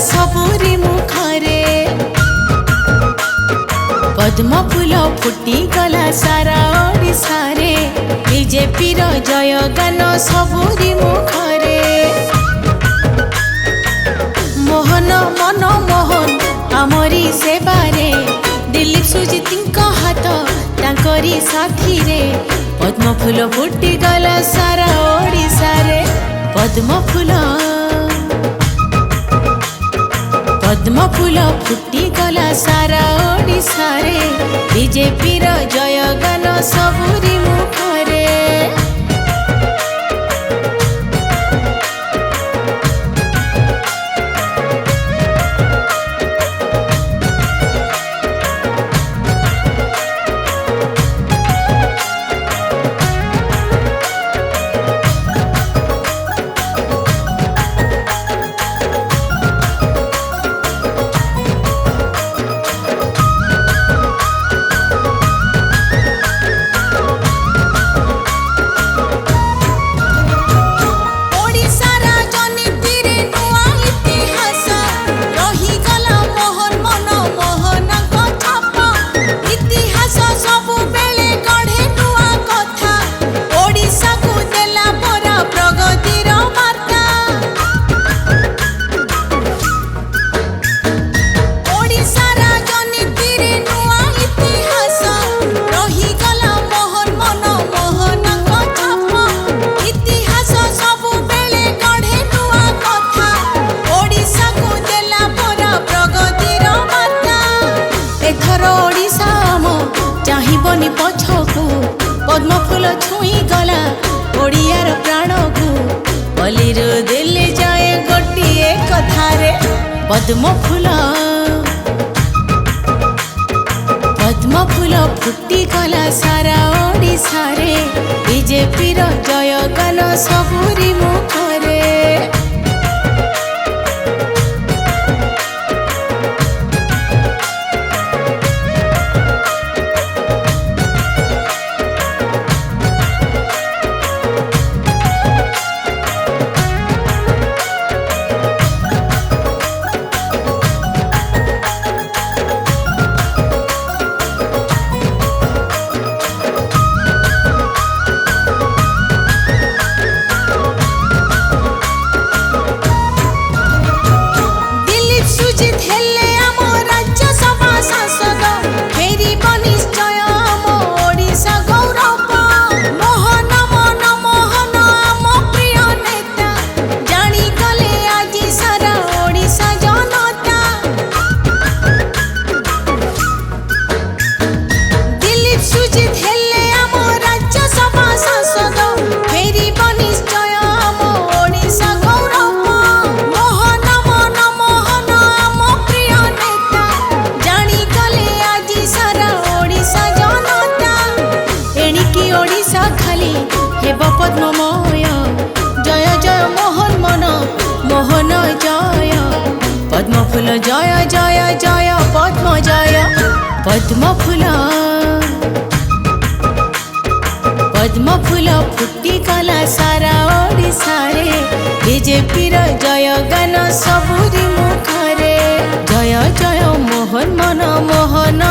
सबुरी मुखरे पद्म फूल फुटी गला सारा ओडिशा रे बीजेपी रो जय गान सबुरी मुखरे मोहन मन मोहन आमरी सेवारे दिलीप सुजीत हाथ तांकरी साथी रे पद्म फूल फुटी गला सारा ओडिशा रे पद्म फूल फुटी गला सारा ओडिशा रे बीजेपी रो जय गान सबुरी मुखरे चाहबनी पछकू पद्म फूल छुई गला ओडियार प्राण को बलिर दिल्ली जाए गोटे कथारे पद्म फूल फुटी गला सारा ओडिशा रे बीजेपी रो जय गान सबुरी मुखरे पद्ममय जय जय मोहन मन मोहन जय पद्म फूल जय जय जय पद्म जय पद्म फूल फुटी गला सारा ओडिशा रे बीजेपी रो जय गान सबुरी मुखरे जय जय मोहन मन मोहन